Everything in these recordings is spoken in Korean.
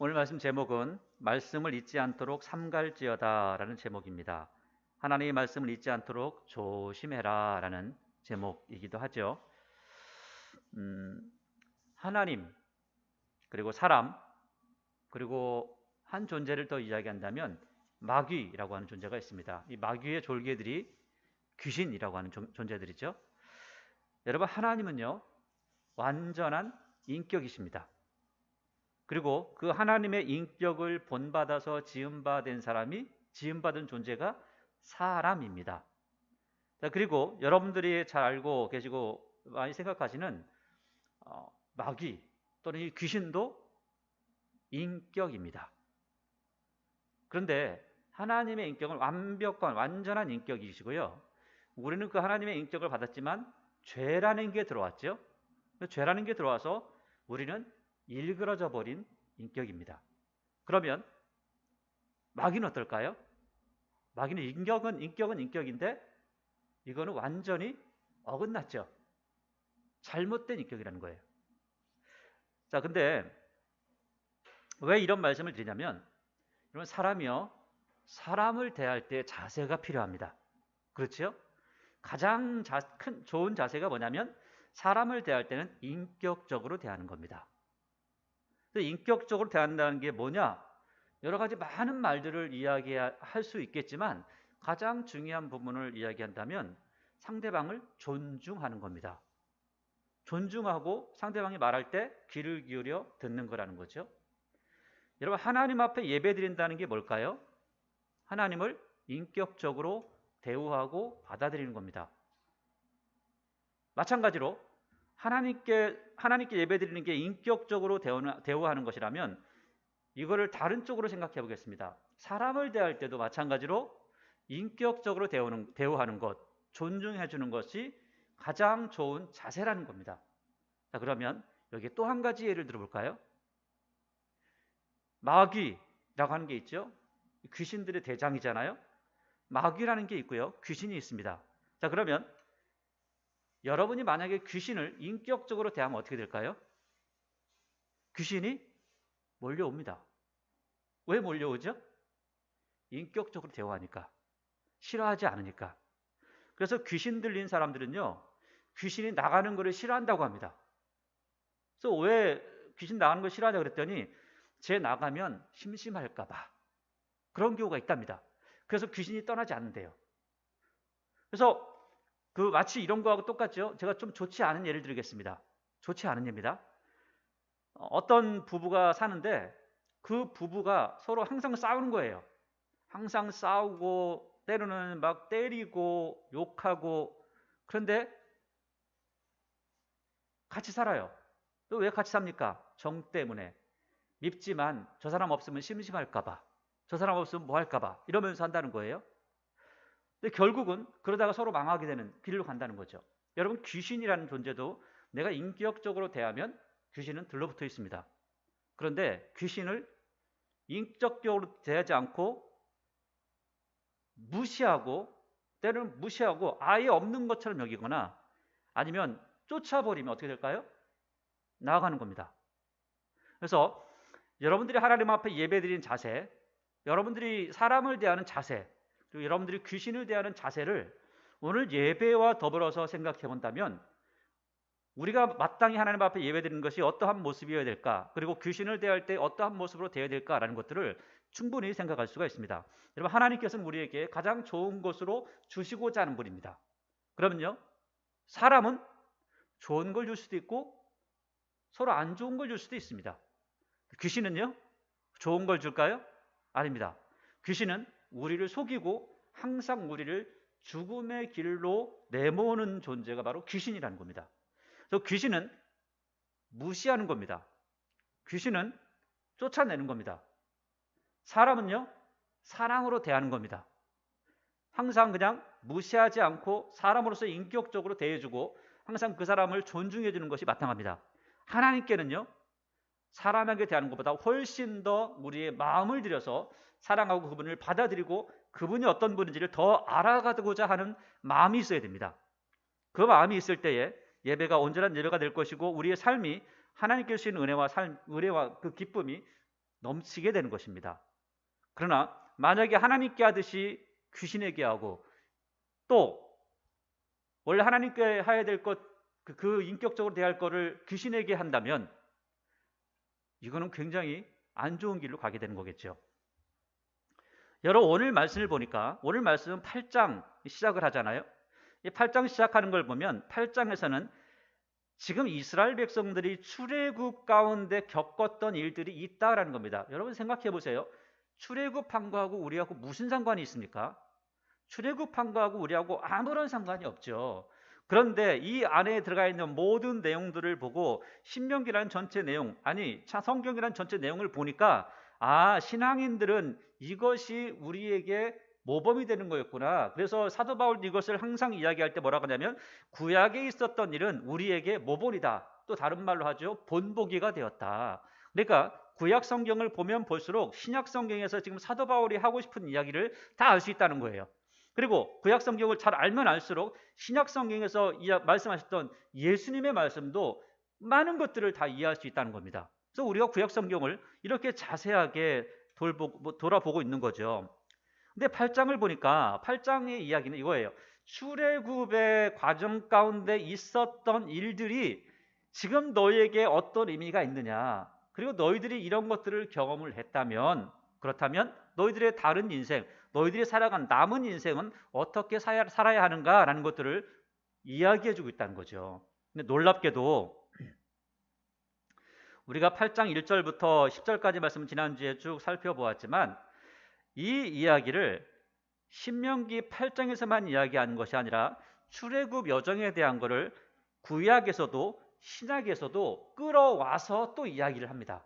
오늘 말씀 제목은 말씀을 잊지 않도록 삼갈지어다 라는 제목입니다. 하나님의 말씀을 잊지 않도록 조심해라 라는 제목이기도 하죠. 하나님, 그리고 사람, 그리고 한 존재를 더 이야기한다면 마귀라고 하는 존재가 있습니다. 이 마귀의 졸개들이 귀신이라고 하는 존재들이죠. 여러분, 하나님은요 완전한 인격이십니다. 그리고 그 하나님의 인격을 본받아서 지음받은 사람이, 지음받은 존재가 사람입니다. 자, 그리고 여러분들이 잘 알고 계시고 많이 생각하시는 마귀 또는 이 귀신도 인격입니다. 그런데 하나님의 인격은 완벽한 완전한 인격이시고요, 우리는 그 하나님의 인격을 받았지만 죄라는 게 들어왔죠. 죄라는 게 들어와서 우리는 일그러져 버린 인격입니다. 그러면 마귀는 어떨까요? 마귀는 인격은 인격인데 이거는 완전히 어긋났죠. 잘못된 인격이라는 거예요. 자, 근데 왜 이런 말씀을 드리냐면, 여러분, 사람이요, 사람을 대할 때 자세가 필요합니다. 그렇죠? 가장 좋은 자세가 뭐냐면 사람을 대할 때는 인격적으로 대하는 겁니다. 인격적으로 대한다는 게 뭐냐? 여러 가지 많은 말들을 이야기할 수 있겠지만 가장 중요한 부분을 이야기한다면 상대방을 존중하는 겁니다. 존중하고 상대방이 말할 때 귀를 기울여 듣는 거라는 거죠. 여러분, 하나님 앞에 예배드린다는 게 뭘까요? 하나님을 인격적으로 대우하고 받아들이는 겁니다. 마찬가지로 하나님께 예배드리는 게 인격적으로 대우하는 것이라면 이거를 다른 쪽으로 생각해 보겠습니다. 사람을 대할 때도 마찬가지로 인격적으로 대우하는 것, 존중해 주는 것이 가장 좋은 자세라는 겁니다. 자, 그러면 여기 또 한 가지 예를 들어볼까요? 마귀라고 하는 게 있죠. 귀신들의 대장이잖아요. 마귀라는 게 있고요, 귀신이 있습니다. 자, 그러면 여러분이 만약에 귀신을 인격적으로 대하면 어떻게 될까요? 귀신이 몰려옵니다. 왜 몰려오죠? 인격적으로 대화하니까, 싫어하지 않으니까. 그래서 귀신 들린 사람들은요, 귀신이 나가는 것을 싫어한다고 합니다. 그래서 왜 귀신 나가는 걸 싫어하냐 그랬더니 쟤 나가면 심심할까 봐, 그런 경우가 있답니다. 그래서 귀신이 떠나지 않는데요. 그래서 마치 이런 거하고 똑같죠. 제가 좀 좋지 않은 예를 드리겠습니다. 좋지 않은 예입니다. 어떤 부부가 사는데 그 부부가 서로 항상 싸우는 거예요. 항상 싸우고 때로는 막 때리고 욕하고, 그런데 같이 살아요. 또 왜 같이 삽니까? 정 때문에. 밉지만 저 사람 없으면 심심할까 봐, 저 사람 없으면 뭐 할까 봐 이러면서 한다는 거예요. 근데 결국은 그러다가 서로 망하게 되는 길로 간다는 거죠. 여러분, 귀신이라는 존재도 내가 인격적으로 대하면 귀신은 들러붙어 있습니다. 그런데 귀신을 인격적으로 대하지 않고 무시하고, 때로는 무시하고 아예 없는 것처럼 여기거나 아니면 쫓아버리면 어떻게 될까요? 나아가는 겁니다. 그래서 여러분들이 하나님 앞에 예배드리는 자세, 여러분들이 사람을 대하는 자세, 그리고 여러분들이 귀신을 대하는 자세를 오늘 예배와 더불어서 생각해 본다면 우리가 마땅히 하나님 앞에 예배드리는 것이 어떠한 모습이어야 될까, 그리고 귀신을 대할 때 어떠한 모습으로 대해야 될까라는 것들을 충분히 생각할 수가 있습니다. 여러분, 하나님께서는 우리에게 가장 좋은 것으로 주시고자 하는 분입니다. 그러면요, 사람은 좋은 걸 줄 수도 있고 서로 안 좋은 걸 줄 수도 있습니다. 귀신은요, 좋은 걸 줄까요? 아닙니다. 귀신은 우리를 속이고 항상 우리를 죽음의 길로 내모으는 존재가 바로 귀신이라는 겁니다. 그래서 귀신은 무시하는 겁니다. 귀신은 쫓아내는 겁니다. 사람은요, 사랑으로 대하는 겁니다. 항상 그냥 무시하지 않고 사람으로서 인격적으로 대해주고 항상 그 사람을 존중해 주는 것이 마땅합니다. 하나님께는요, 사람에게 대하는 것보다 훨씬 더 우리의 마음을 들여서 사랑하고 그분을 받아들이고 그분이 어떤 분인지를 더 알아가고자 하는 마음이 있어야 됩니다. 그 마음이 있을 때에 예배가 온전한 예배가 될 것이고 우리의 삶이 하나님께 주신 은혜와 그 기쁨이 넘치게 되는 것입니다. 그러나 만약에 하나님께 하듯이 귀신에게 하고 또 원래 하나님께 해야 될 것, 그 인격적으로 대할 거를 귀신에게 한다면 이거는 굉장히 안 좋은 길로 가게 되는 거겠죠. 여러분 오늘 말씀을 보니까 오늘 말씀은 8장 시작을 하잖아요. 이 8장 시작하는 걸 보면 8장에서는 지금 이스라엘 백성들이 출애굽 가운데 겪었던 일들이 있다라는 겁니다. 여러분 생각해 보세요. 출애굽한 거하고 우리하고 무슨 상관이 있습니까? 출애굽한 거하고 우리하고 아무런 상관이 없죠. 그런데 이 안에 들어가 있는 모든 내용들을 보고 신명기라는 전체 내용, 아니 성경이라는 전체 내용을 보니까 신앙인들은 이것이 우리에게 모범이 되는 거였구나. 그래서 사도 바울이 이것을 항상 이야기할 때 뭐라고 하냐면 구약에 있었던 일은 우리에게 모본이다. 또 다른 말로 하죠. 본보기가 되었다. 그러니까 구약 성경을 보면 볼수록 신약 성경에서 지금 사도 바울이 하고 싶은 이야기를 다 알 수 있다는 거예요. 그리고 구약 성경을 잘 알면 알수록 신약 성경에서 말씀하셨던 예수님의 말씀도 많은 것들을 다 이해할 수 있다는 겁니다. 그래서 우리가 구약 성경을 이렇게 자세하게 돌아보고 있는 거죠. 근데 8장을 보니까 8장의 이야기는 이거예요. 출애굽의 과정 가운데 있었던 일들이 지금 너희에게 어떤 의미가 있느냐, 그리고 너희들이 이런 것들을 경험을 했다면, 그렇다면 너희들의 다른 인생, 너희들이 살아간 남은 인생은 어떻게 살아야 하는가라는 것들을 이야기해주고 있다는 거죠. 근데 놀랍게도 우리가 8장 1절부터 10절까지 말씀을 지난주에 쭉 살펴보았지만 이 이야기를 신명기 8장에서만 이야기하는 것이 아니라 출애굽 여정에 대한 것을 구약에서도 신약에서도 끌어와서 또 이야기를 합니다.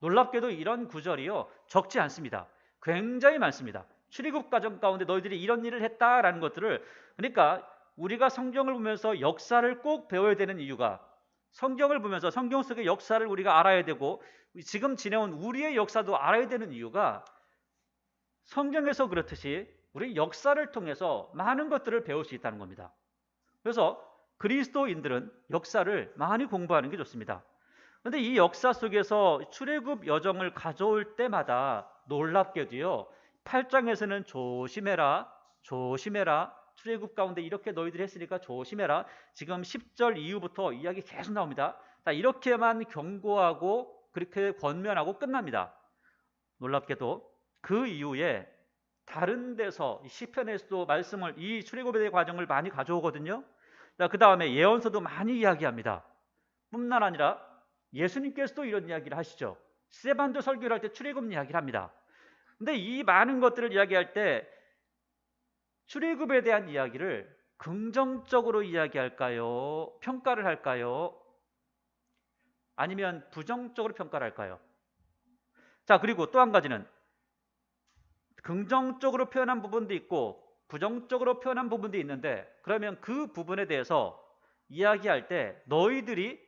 놀랍게도 이런 구절이요 적지 않습니다. 굉장히 많습니다. 출애굽 과정 가운데 너희들이 이런 일을 했다라는 것들을, 그러니까 우리가 성경을 보면서 역사를 꼭 배워야 되는 이유가, 성경을 보면서 성경 속의 역사를 우리가 알아야 되고 지금 지내온 우리의 역사도 알아야 되는 이유가, 성경에서 그렇듯이 우리 역사를 통해서 많은 것들을 배울 수 있다는 겁니다. 그래서 그리스도인들은 역사를 많이 공부하는 게 좋습니다. 그런데 이 역사 속에서 출애굽 여정을 가져올 때마다 놀랍게도요 8장에서는 조심해라, 조심해라, 출애굽 가운데 이렇게 너희들이 했으니까 조심해라, 지금 10절 이후부터 이야기 계속 나옵니다. 이렇게만 경고하고 그렇게 권면하고 끝납니다. 놀랍게도 그 이후에 다른 데서 시편에서도 말씀을, 이 출애굽에 대한 과정을 많이 가져오거든요. 그 다음에 예언서도 많이 이야기합니다. 뿐만 아니라 예수님께서도 이런 이야기를 하시죠. 스데반도 설교를 할 때 출애굽 이야기를 합니다. 근데 이 많은 것들을 이야기할 때 출애굽에 대한 이야기를 긍정적으로 이야기할까요? 평가를 할까요? 아니면 부정적으로 평가를 할까요? 자, 그리고 또 한 가지는 긍정적으로 표현한 부분도 있고 부정적으로 표현한 부분도 있는데, 그러면 그 부분에 대해서 이야기할 때 너희들이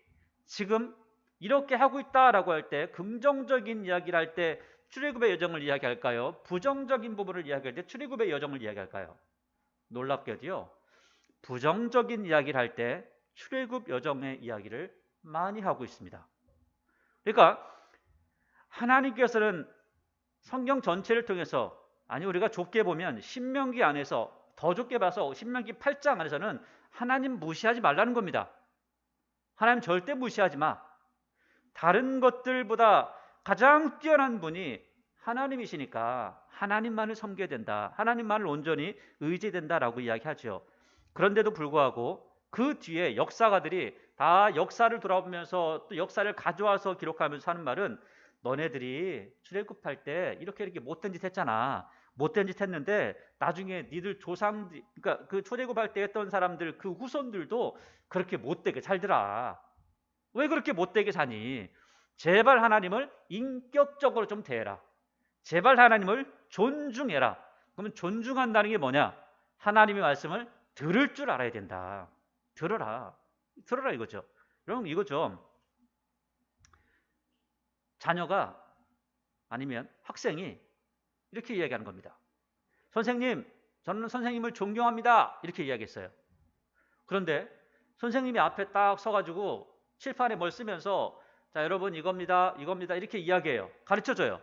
지금 이렇게 하고 있다라고 할 때 긍정적인 이야기를 할 때 출애굽의 여정을 이야기할까요? 부정적인 부분을 이야기할 때 출애굽의 여정을 이야기할까요? 놀랍게도요 부정적인 이야기를 할 때 출애굽 여정의 이야기를 많이 하고 있습니다. 그러니까 하나님께서는 성경 전체를 통해서, 아니 우리가 좁게 보면 신명기 안에서, 더 좁게 봐서 신명기 8장 안에서는 하나님 무시하지 말라는 겁니다. 하나님 절대 무시하지 마. 다른 것들보다 가장 뛰어난 분이 하나님이시니까 하나님만을 섬겨야 된다, 하나님만을 온전히 의지된다라고 이야기하죠. 그런데도 불구하고 그 뒤에 역사가들이 다 역사를 돌아보면서 또 역사를 가져와서 기록하면서 하는 말은, 너네들이 출애굽할 때 이렇게 못된 짓 했잖아. 못된 짓 했는데 나중에 니들 조상들, 그러니까 그 출애굽할 때 했던 사람들 그 후손들도 그렇게 못되게 살더라. 왜 그렇게 못되게 사니? 제발 하나님을 인격적으로 좀 대해라. 제발 하나님을 존중해라. 그러면 존중한다는 게 뭐냐? 하나님의 말씀을 들을 줄 알아야 된다. 들어라. 들어라 이거죠. 여러분 이거죠. 자녀가 아니면 학생이 이렇게 이야기하는 겁니다. 선생님, 저는 선생님을 존경합니다. 이렇게 이야기했어요. 그런데 선생님이 앞에 딱 서가지고 칠판에 뭘 쓰면서 자, 여러분 이겁니다. 이겁니다. 이렇게 이야기해요. 가르쳐줘요.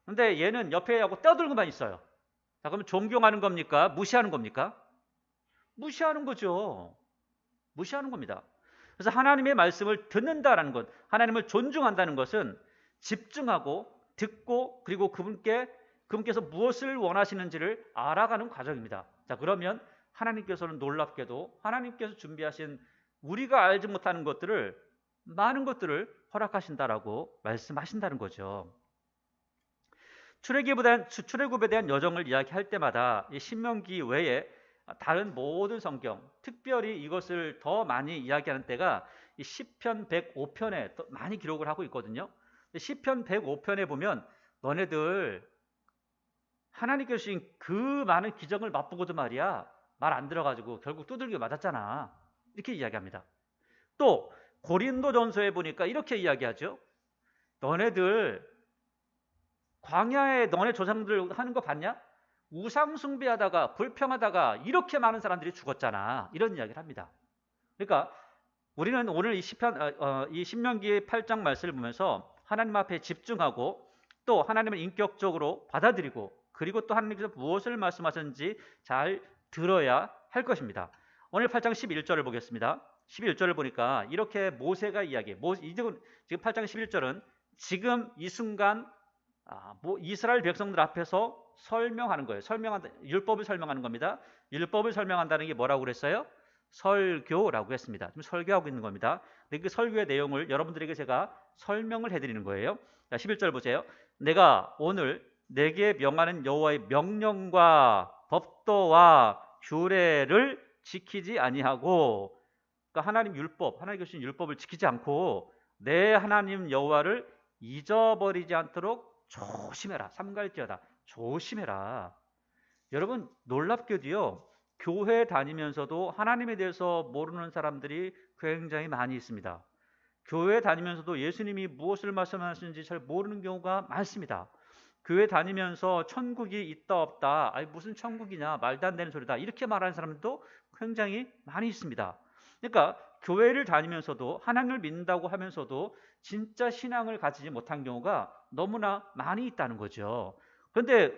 근데 얘는 옆에 하고 떠들고만 있어요. 자, 그러면 존경하는 겁니까? 무시하는 겁니까? 무시하는 거죠. 무시하는 겁니다. 그래서 하나님의 말씀을 듣는다라는 것, 하나님을 존중한다는 것은 집중하고 듣고 그리고 그분께서 무엇을 원하시는지를 알아가는 과정입니다. 자, 그러면 하나님께서는 놀랍게도 하나님께서 준비하신 우리가 알지 못하는 것들을 많은 것들을 허락하신다라고 말씀하신다는 거죠. 출애굽에 대한 여정을 이야기할 때마다 이 신명기 외에 다른 모든 성경, 특별히 이것을 더 많이 이야기하는 때가 이 시편 105편에 많이 기록을 하고 있거든요. 시편 105편에 보면 너네들 하나님께서 주신 그 많은 기적을 맛보고도 말이야 말 안 들어가지고 결국 두들겨 맞았잖아. 이렇게 이야기합니다. 또 고린도전서에 보니까 이렇게 이야기하죠. 너네들 광야에 너네 조상들 하는 거 봤냐? 우상 숭배하다가 불평하다가 이렇게 많은 사람들이 죽었잖아. 이런 이야기를 합니다. 그러니까 우리는 오늘 이 신명기 8장 말씀을 보면서 하나님 앞에 집중하고 또 하나님을 인격적으로 받아들이고 그리고 또 하나님께서 무엇을 말씀하셨는지 잘 들어야 할 것입니다. 오늘 8장 11절을 보겠습니다. 11절을 보니까 이렇게 모세가 이야기해. 지금 8장 11절은 지금 이 순간 이스라엘 백성들 앞에서 설명하는 거예요. 율법을 설명하는 겁니다. 율법을 설명한다는 게 뭐라고 그랬어요? 설교라고 했습니다. 지금 설교하고 있는 겁니다. 근데 그 설교의 내용을 여러분들에게 제가 설명을 해드리는 거예요. 자, 11절 보세요. 내가 오늘 내게 명하는 여호와의 명령과 법도와 규례를 지키지 아니하고, 그러니까 하나님께서 주신 율법을 지키지 않고 내 하나님 여호와를 잊어버리지 않도록 조심해라. 삼갈지어다. 조심해라. 여러분 놀랍게도요. 교회 다니면서도 하나님에 대해서 모르는 사람들이 굉장히 많이 있습니다. 교회 다니면서도 예수님이 무엇을 말씀하시는지 잘 모르는 경우가 많습니다. 교회 다니면서 천국이 있다 없다, 아니 무슨 천국이냐, 말도 안 되는 소리다, 이렇게 말하는 사람들도 굉장히 많이 있습니다. 그러니까 교회를 다니면서도 하나님을 믿는다고 하면서도 진짜 신앙을 가지지 못한 경우가 너무나 많이 있다는 거죠. 그런데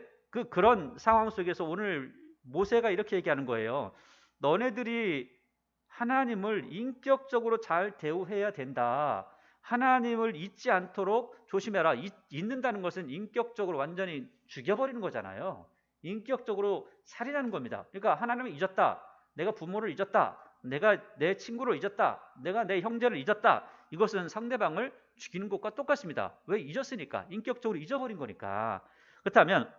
그런 상황 속에서 오늘 모세가 이렇게 얘기하는 거예요. 너네들이 하나님을 인격적으로 잘 대우해야 된다. 하나님을 잊지 않도록 조심해라. 잊는다는 것은 인격적으로 완전히 죽여버리는 거잖아요. 인격적으로 살인하는 겁니다. 그러니까 하나님을 잊었다. 내가 부모를 잊었다. 내가 내 친구를 잊었다. 내가 내 형제를 잊었다. 이것은 상대방을 죽이는 것과 똑같습니다. 왜? 잊었으니까. 인격적으로 잊어버린 거니까. 그렇다면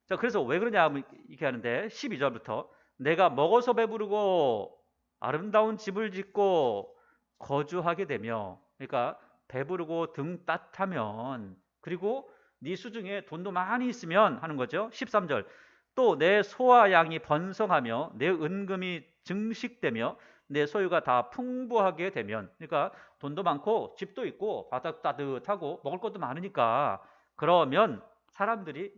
자, 그래서 왜 그러냐 이렇게 하는데 12절부터 내가 먹어서 배부르고 아름다운 집을 짓고 거주하게 되며, 그러니까 배부르고 등 따뜻하면, 그리고 네 수중에 돈도 많이 있으면 하는 거죠. 13절 또 내 소와 양이 번성하며 내 은금이 증식되며 내 소유가 다 풍부하게 되면, 그러니까 돈도 많고 집도 있고 바닥 따뜻하고 먹을 것도 많으니까, 그러면 사람들이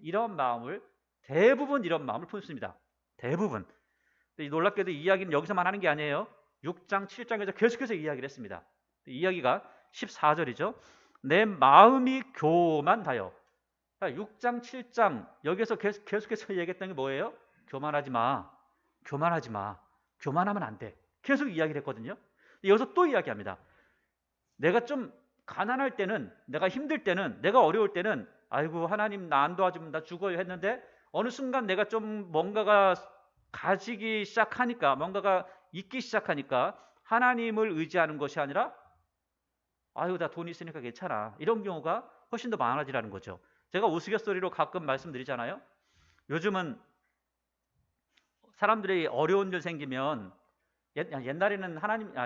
대부분 이런 마음을 품습니다. 대부분. 놀랍게도 이 이야기는 여기서만 하는 게 아니에요. 6장 7장에서 계속해서 이야기를 했습니다. 이 이야기가 14절이죠. 내 마음이 교만하여. 6장 7장 여기서 계속해서 얘기했던 게 뭐예요? 교만하지 마. 교만하지 마. 교만하면 안 돼. 계속 이야기를 했거든요. 여기서 또 이야기합니다. 내가 좀 가난할 때는, 내가 힘들 때는, 내가 어려울 때는 아이고 하나님 나 안 도와주면 나 죽어요 했는데, 어느 순간 내가 좀 뭔가가 가지기 시작하니까, 뭔가가 있기 시작하니까 하나님을 의지하는 것이 아니라 아유 나 돈 있으니까 괜찮아, 이런 경우가 훨씬 더 많아지라는 거죠. 제가 우스갯소리로 가끔 말씀드리잖아요. 요즘은 사람들이 어려운 일 생기면, 옛날에는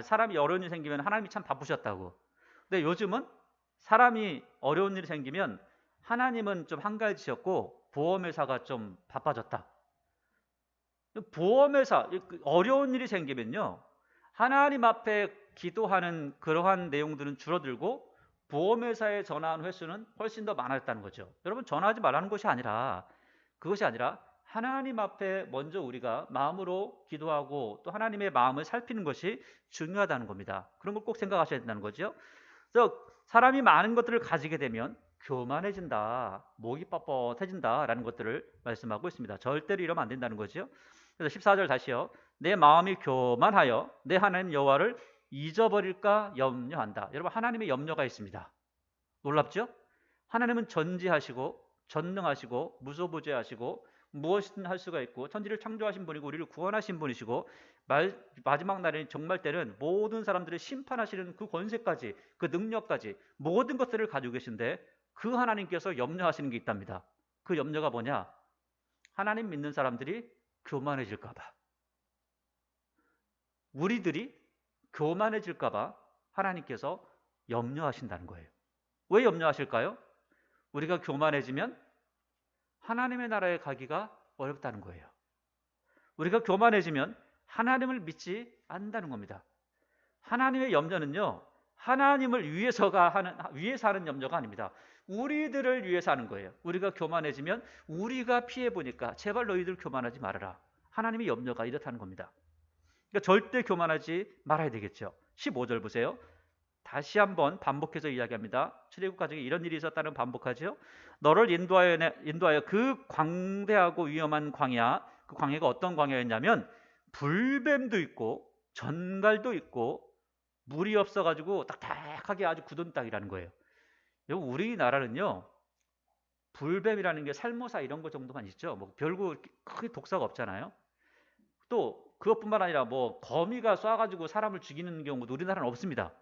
사람이 어려운 일 생기면 하나님이 참 바쁘셨다고. 근데 요즘은 사람이 어려운 일이 생기면 하나님은 좀 한가해지셨고 보험회사가 좀 바빠졌다. 보험회사, 어려운 일이 생기면요, 하나님 앞에 기도하는 그러한 내용들은 줄어들고 보험회사에 전화한 횟수는 훨씬 더 많아졌다는 거죠. 여러분, 전화하지 말라는 것이 아니라, 그것이 아니라 하나님 앞에 먼저 우리가 마음으로 기도하고 또 하나님의 마음을 살피는 것이 중요하다는 겁니다. 그런 걸 꼭 생각하셔야 된다는 거죠. 그래서 사람이 많은 것들을 가지게 되면 교만해진다, 목이 뻣뻣해진다라는 것들을 말씀하고 있습니다. 절대로 이러면 안 된다는 거죠. 그래서 14절 다시요. 내 마음이 교만하여 내 하나님 여호와를 잊어버릴까 염려한다. 여러분, 하나님의 염려가 있습니다. 놀랍죠? 하나님은 전지하시고 전능하시고 무소부재하시고 무엇이든 할 수가 있고 천지를 창조하신 분이고 우리를 구원하신 분이시고 마지막 날에 정말 때는 모든 사람들을 심판하시는 그 권세까지, 그 능력까지, 모든 것들을 가지고 계신데 그 하나님께서 염려하시는 게 있답니다. 그 염려가 뭐냐? 하나님 믿는 사람들이 교만해질까 봐, 우리들이 교만해질까 봐 하나님께서 염려하신다는 거예요. 왜 염려하실까요? 우리가 교만해지면 하나님의 나라에 가기가 어렵다는 거예요. 우리가 교만해지면 하나님을 믿지 않는다는 겁니다. 하나님의 염려는요, 하나님을 위해서 하는 염려가 아닙니다. 우리들을 위해서 하는 거예요. 우리가 교만해지면 우리가 피해보니까 제발 너희들 교만하지 말아라. 하나님의 염려가 이렇다는 겁니다. 그러니까 절대 교만하지 말아야 되겠죠. 15절 보세요. 다시 한번 반복해서 이야기합니다. 출애굽 가정에 이런 일이 있었다는 반복하죠. 너를 인도하여 그 광대하고 위험한 광야, 그 광야가 어떤 광야였냐면 불뱀도 있고 전갈도 있고 물이 없어가지고 딱딱하게 아주 굳은 땅이라는 거예요. 우리나라는요, 불뱀이라는 게 살모사 이런 거 정도만 있죠. 뭐 별거 크게 독사가 없잖아요. 또 그것뿐만 아니라 뭐 거미가 쏴가지고 사람을 죽이는 경우도 우리나라는 없습니다.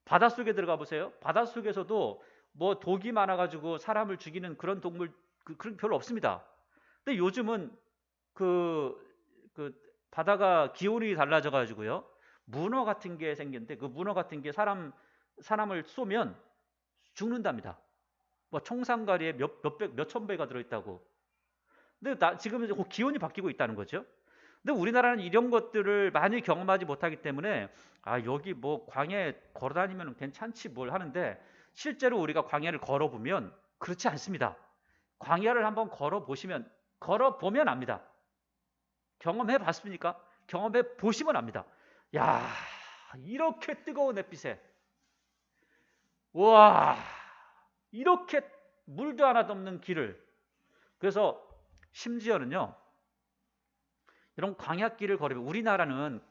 바닷속에 들어가 보세요. 바닷속에서도 뭐 독이 많아가지고 사람을 죽이는 그런 동물 그런 별로 없습니다. 근데 요즘은 그 바다가 기온이 달라져가지고요, 문어 같은 게 생겼는데 그 문어 같은 게 사람을 쏘면 죽는답니다. 뭐 총상가리에 몇천 배가 들어있다고. 근데 지금 기온이 바뀌고 있다는 거죠. 근데 우리나라는 이런 것들을 많이 경험하지 못하기 때문에 여기 뭐 광야에 걸어다니면 괜찮지 뭘 하는데, 실제로 우리가 광야를 걸어보면 그렇지 않습니다. 광야를 한번 걸어보면 압니다. 경험해 봤습니까? 경험해 보시면 압니다. 야, 이렇게 뜨거운 햇빛에, 와, 이렇게 물도 하나도 없는 길을, 그래서 심지어는요, 이런 광야길을 걸으면, 우리나라는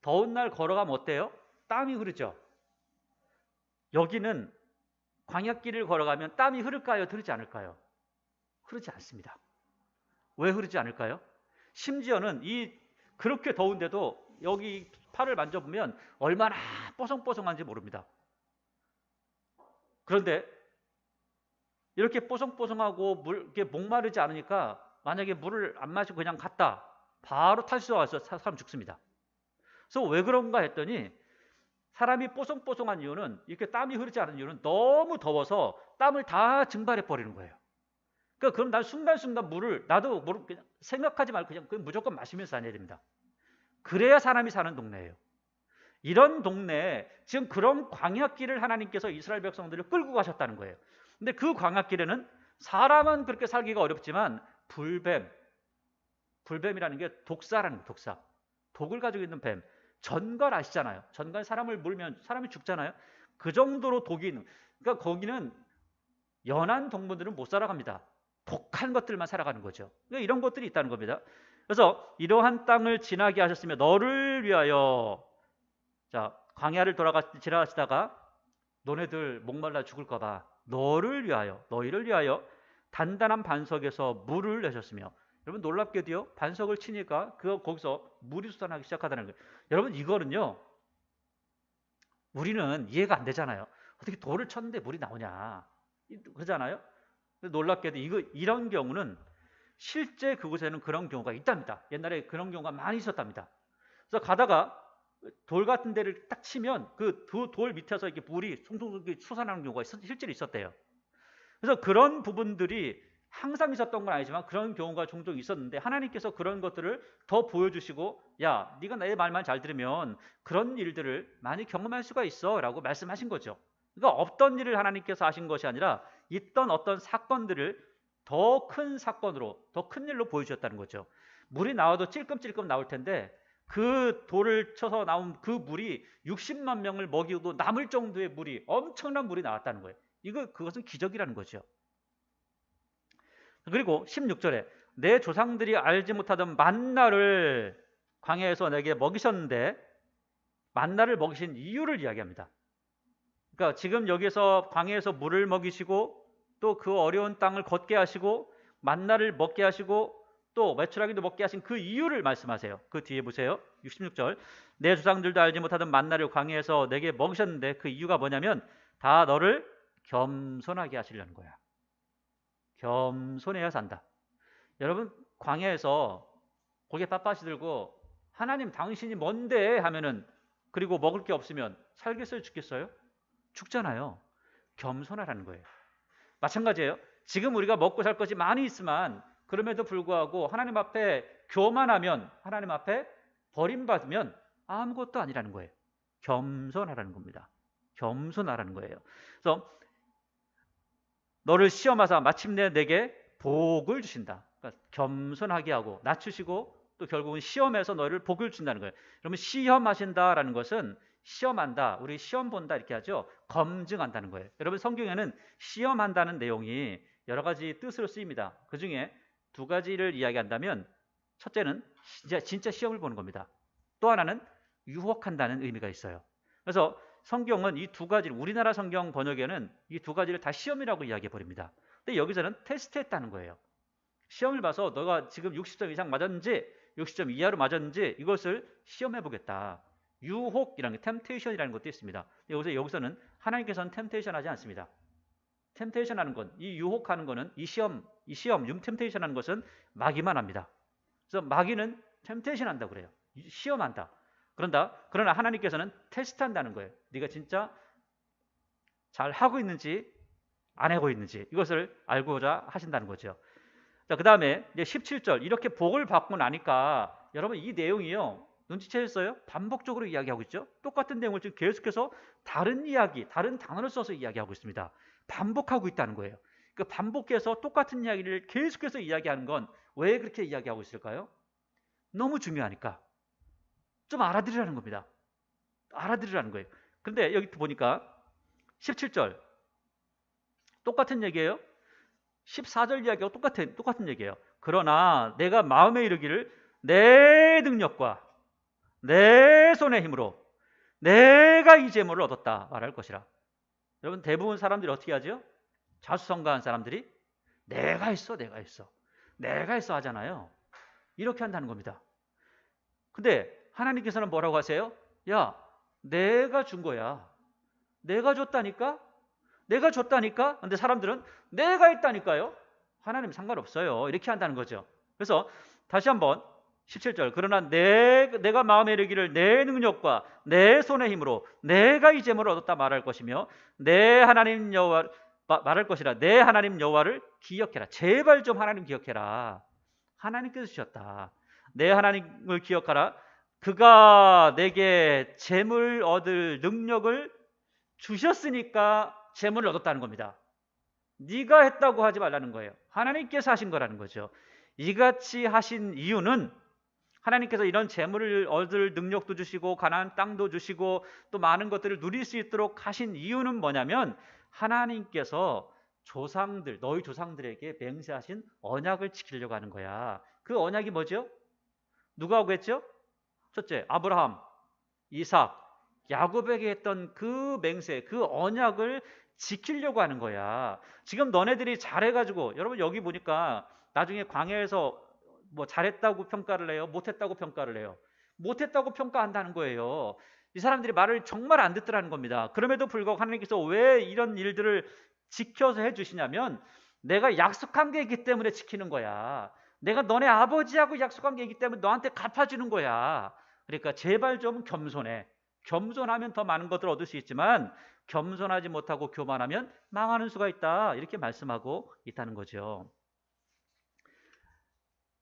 더운 날 걸어가면 어때요? 땀이 흐르죠. 여기는 광야길을 걸어가면 땀이 흐를까요? 흐르지 않을까요? 흐르지 않습니다. 왜 흐르지 않을까요? 심지어는 그렇게 더운데도 여기 팔을 만져보면 얼마나 뽀송뽀송한지 모릅니다. 그런데 이렇게 뽀송뽀송하고 이렇게 목마르지 않으니까 만약에 물을 안 마시고 그냥 갔다, 바로 탈수가 와서 사람 죽습니다. 그래서 왜 그런가 했더니, 사람이 뽀송뽀송한 이유는, 이렇게 땀이 흐르지 않은 이유는 너무 더워서 땀을 다 증발해 버리는 거예요. 그러니까 그럼 난 순간순간 물을 나도 그냥 생각하지 말고 그냥 무조건 마시면서 다녀야 됩니다. 그래야 사람이 사는 동네예요. 이런 동네에 지금 그런 광야길을 하나님께서 이스라엘 백성들을 끌고 가셨다는 거예요. 근데 그 광야길에는 사람은 그렇게 살기가 어렵지만 불뱀이라는 게 독사라는 거예요. 독사. 독을 가지고 있는 뱀. 전갈 아시잖아요. 전갈 사람을 물면 사람이 죽잖아요. 그 정도로 독이 있는, 그러니까 거기는 연한 동물들은 못 살아갑니다. 독한 것들만 살아가는 거죠. 그러니까 이런 것들이 있다는 겁니다. 그래서 이러한 땅을 지나게 하셨으며 너를 위하여, 자, 광야를 지나가시다가 너네들 목말라 죽을까 봐 너희를 위하여 단단한 반석에서 물을 내셨으며, 여러분 놀랍게도요, 반석을 치니까 거기서 물이 솟아나기 시작하다는 거예요. 여러분 이거는요, 우리는 이해가 안 되잖아요. 어떻게 돌을 쳤는데 물이 나오냐 그러잖아요. 놀랍게도 이런 경우는 실제 그곳에는 그런 경우가 있답니다. 옛날에 그런 경우가 많이 있었답니다. 그래서 가다가 돌 같은 데를 딱 치면 그 돌 밑에서 이렇게 물이 송송 솟아나는 경우가 실제로 있었대요. 그래서 그런 부분들이 항상 있었던 건 아니지만 그런 경우가 종종 있었는데, 하나님께서 그런 것들을 더 보여주시고, 야, 네가 내 말만 잘 들으면 그런 일들을 많이 경험할 수가 있어 라고 말씀하신 거죠. 그러니까 없던 일을 하나님께서 하신 것이 아니라 있던 어떤 사건들을 더 큰 사건으로, 더 큰 일로 보여주셨다는 거죠. 물이 나와도 찔끔찔끔 나올 텐데 그 돌을 쳐서 나온 그 물이 60만 명을 먹이고도 남을 정도의 물이, 엄청난 물이 나왔다는 거예요. 그것은 기적이라는 거죠. 그리고 16절에 내 조상들이 알지 못하던 만나를 광야에서 내게 먹이셨는데, 만나를 먹이신 이유를 이야기합니다. 그러니까 지금 여기서 광야에서 물을 먹이시고 또 그 어려운 땅을 걷게 하시고 만나를 먹게 하시고 또 메추라기도 먹게 하신 그 이유를 말씀하세요. 그 뒤에 보세요. 66절. 내 조상들도 알지 못하던 만나를 광야에서 내게 먹이셨는데 그 이유가 뭐냐면 다 너를 겸손하게 하시려는 거야. 겸손해야 산다. 여러분, 광야에서 고개 빳빳이 들고 하나님 당신이 뭔데 하면은, 그리고 먹을 게 없으면 살겠어요, 죽겠어요? 죽잖아요. 겸손하라는 거예요. 마찬가지예요. 지금 우리가 먹고 살 것이 많이 있지만 그럼에도 불구하고 하나님 앞에 교만하면, 하나님 앞에 버림받으면 아무것도 아니라는 거예요. 겸손하라는 겁니다. 겸손하라는 거예요. 그래서 너를 시험하사 마침내 내게 복을 주신다. 그러니까 겸손하게 하고 낮추시고 또 결국은 시험에서 너를 복을 준다는 거예요. 그러면 시험하신다라는 것은 시험한다, 우리 시험 본다 이렇게 하죠. 검증한다는 거예요. 여러분, 성경에는 시험한다는 내용이 여러 가지 뜻으로 쓰입니다. 그 중에 두 가지를 이야기한다면, 첫째는 진짜 시험을 보는 겁니다. 또 하나는 유혹한다는 의미가 있어요. 그래서 성경은 이 두 가지를, 우리나라 성경 번역에는 이 두 가지를 다 시험이라고 이야기해 버립니다. 근데 여기서는 테스트했다는 거예요. 시험을 봐서 너가 지금 60점 이상 맞았는지 60점 이하로 맞았는지 이것을 시험해 보겠다. 유혹이라는 게 템테이션이라는 것도 있습니다. 여기서는 하나님께서는 템테이션 하지 않습니다. 템테이션 하는 건, 이 유혹하는 거는, 이 시험, 템테이션 하는 것은 마귀만 합니다. 그래서 마귀는 템테이션 한다고 그래요. 시험한다. 그러나 하나님께서는 테스트한다는 거예요. 네가 진짜 잘 하고 있는지 안 하고 있는지 이것을 알고자 하신다는 거죠. 자, 그 다음에 이제 17절, 이렇게 복을 받고 나니까 여러분, 이 내용이요, 눈치채셨어요? 반복적으로 이야기하고 있죠. 똑같은 내용을 지금 계속해서 다른 이야기, 다른 단어를 써서 이야기하고 있습니다. 반복하고 있다는 거예요. 그 반복해서 똑같은 이야기를 계속해서 이야기하는 건 왜 그렇게 이야기하고 있을까요? 너무 중요하니까. 좀 알아들으라는 겁니다. 알아들으라는 거예요. 그런데 여기 보니까 17절 똑같은 얘기예요. 14절 이야기하고 똑같은 얘기예요. 그러나 내가 마음에 이르기를 내 능력과 내 손의 힘으로 내가 이 재물을 얻었다 말할 것이라. 여러분, 대부분 사람들이 어떻게 하죠? 자수성가한 사람들이 내가 했어 하잖아요. 이렇게 한다는 겁니다. 근데 하나님께서는 뭐라고 하세요? 야, 내가 준 거야. 내가 줬다니까? 근데 사람들은 내가 했다니까요? 하나님 상관없어요. 이렇게 한다는 거죠. 그래서 다시 한번 17절. 그러나 내가 마음에 이르기를 내 능력과 내 손의 힘으로 내가 이 재물을 얻었다 말할 것이며 내 하나님 여호와 말할 것이라. 내 하나님 여호와를 기억해라. 제발 좀 하나님 기억해라. 하나님께서 주셨다. 내 하나님을 기억하라. 그가 내게 재물 얻을 능력을 주셨으니까 재물을 얻었다는 겁니다. 네가 했다고 하지 말라는 거예요. 하나님께서 하신 거라는 거죠. 이같이 하신 이유는, 하나님께서 이런 재물을 얻을 능력도 주시고 가나안 땅도 주시고 또 많은 것들을 누릴 수 있도록 하신 이유는 뭐냐면, 하나님께서 너희 조상들에게 맹세하신 언약을 지키려고 하는 거야. 그 언약이 뭐죠? 누가 하고 했죠? 첫째, 아브라함, 이삭, 야곱에게 했던 그 맹세, 그 언약을 지키려고 하는 거야. 지금 너네들이 잘해가지고, 여러분 여기 보니까 나중에 광야에서 뭐 잘했다고 평가를 해요? 못했다고 평가를 해요? 못했다고 평가한다는 거예요. 이 사람들이 말을 정말 안 듣더라는 겁니다. 그럼에도 불구하고 하나님께서 왜 이런 일들을 지켜서 해주시냐면, 내가 약속한 게 있기 때문에 지키는 거야. 내가 너네 아버지하고 약속한 게 있기 때문에 너한테 갚아주는 거야. 그러니까 제발 좀 겸손해. 겸손하면 더 많은 것들을 얻을 수 있지만 겸손하지 못하고 교만하면 망하는 수가 있다. 이렇게 말씀하고 있다는 거죠.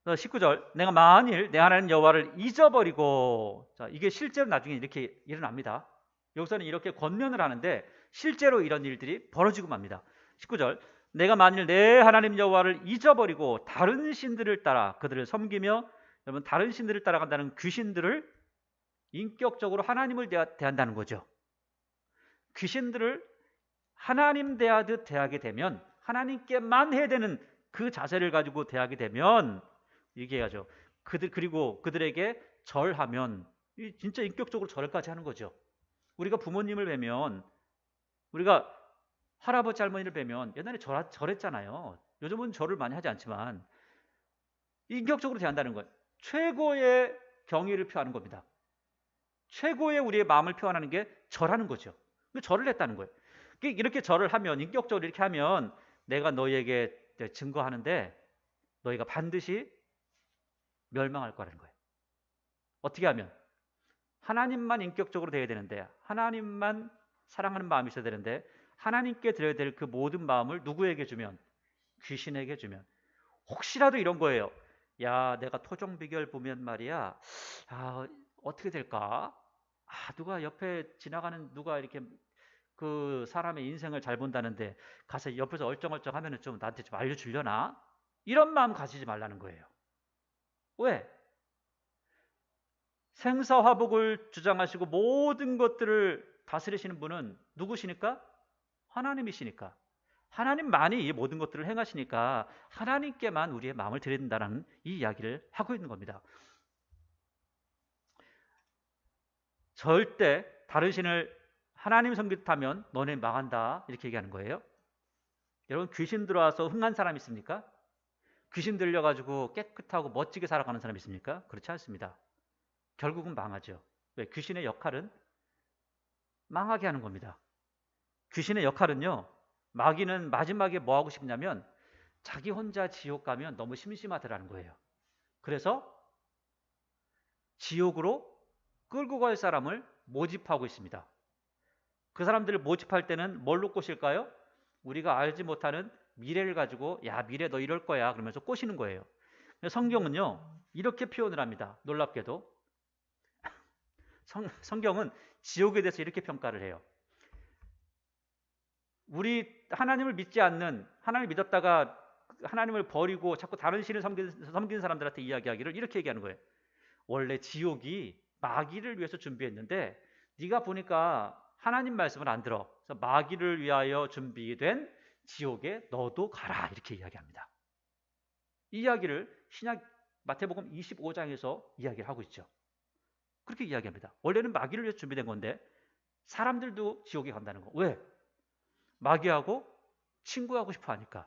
19절, 내가 만일 내 하나님 여호와를 잊어버리고, 자, 이게 실제로 나중에 이렇게 일어납니다. 여기서는 이렇게 권면을 하는데 실제로 이런 일들이 벌어지고 맙니다. 19절, 내가 만일 내 하나님 여호와를 잊어버리고 다른 신들을 따라 그들을 섬기며, 여러분 다른 신들을 따라간다는 귀신들을 인격적으로 하나님을 대한다는 거죠. 귀신들을 하나님 대하듯 대하게 되면, 하나님께만 해야 되는 그 자세를 가지고 대하게 되면, 얘기해야죠. 그리고 그들에게 절하면, 진짜 인격적으로 절까지 하는 거죠. 우리가 부모님을 뵈면, 우리가 할아버지 할머니를 뵈면 옛날에 절했잖아요. 요즘은 절을 많이 하지 않지만 인격적으로 대한다는 거예요. 최고의 경의를 표하는 겁니다. 최고의 우리의 마음을 표현하는 게 절하는 거죠. 절을 했다는 거예요. 이렇게 절을 하면, 인격적으로 이렇게 하면 내가 너희에게 증거하는데 너희가 반드시 멸망할 거라는 거예요. 어떻게 하면? 하나님만 인격적으로 대해야 되는데, 하나님만 사랑하는 마음이 있어야 되는데, 하나님께 드려야 될 그 모든 마음을 누구에게 주면? 귀신에게 주면. 혹시라도 이런 거예요. 야, 내가 토종비결 보면 말이야, 어떻게 될까? 누가 옆에 지나가는 누가 이렇게 그 사람의 인생을 잘 본다는데 가서 옆에서 얼쩡얼쩡 하면은 좀 나한테 좀 알려주려나? 이런 마음 가지지 말라는 거예요. 왜? 생사화복을 주장하시고 모든 것들을 다스리시는 분은 누구시니까? 하나님이시니까. 하나님만이 이 모든 것들을 행하시니까 하나님께만 우리의 마음을 드려야 된다는 이 이야기를 하고 있는 겁니다. 절대 다른 신을 하나님 섬기듯하면 너네 망한다, 이렇게 얘기하는 거예요. 여러분, 귀신 들어와서 흥한 사람 있습니까? 귀신 들려가지고 깨끗하고 멋지게 살아가는 사람 있습니까? 그렇지 않습니다. 결국은 망하죠. 왜? 귀신의 역할은 망하게 하는 겁니다. 귀신의 역할은요, 마귀는 마지막에 뭐 하고 싶냐면 자기 혼자 지옥 가면 너무 심심하더라는 거예요. 그래서 지옥으로 끌고 갈 사람을 모집하고 있습니다. 그 사람들을 모집할 때는 뭘로 꼬실까요? 우리가 알지 못하는 미래를 가지고, 야, 미래 너 이럴 거야 그러면서 꼬시는 거예요. 성경은요 이렇게 표현을 합니다. 놀랍게도 성경은 지옥에 대해서 이렇게 평가를 해요. 우리 하나님을 믿지 않는, 하나님을 믿었다가 하나님을 버리고 자꾸 다른 신을 섬기는 사람들한테 이야기하기를 이렇게 얘기하는 거예요. 원래 지옥이 마귀를 위해서 준비했는데 네가 보니까 하나님 말씀을 안 들어. 그래서 마귀를 위하여 준비된 지옥에 너도 가라, 이렇게 이야기합니다. 이 이야기를 신약 마태복음 25장에서 이야기를 하고 있죠. 그렇게 이야기합니다. 원래는 마귀를 위해서 준비된 건데 사람들도 지옥에 간다는 거. 왜? 마귀하고 친구하고 싶어 하니까.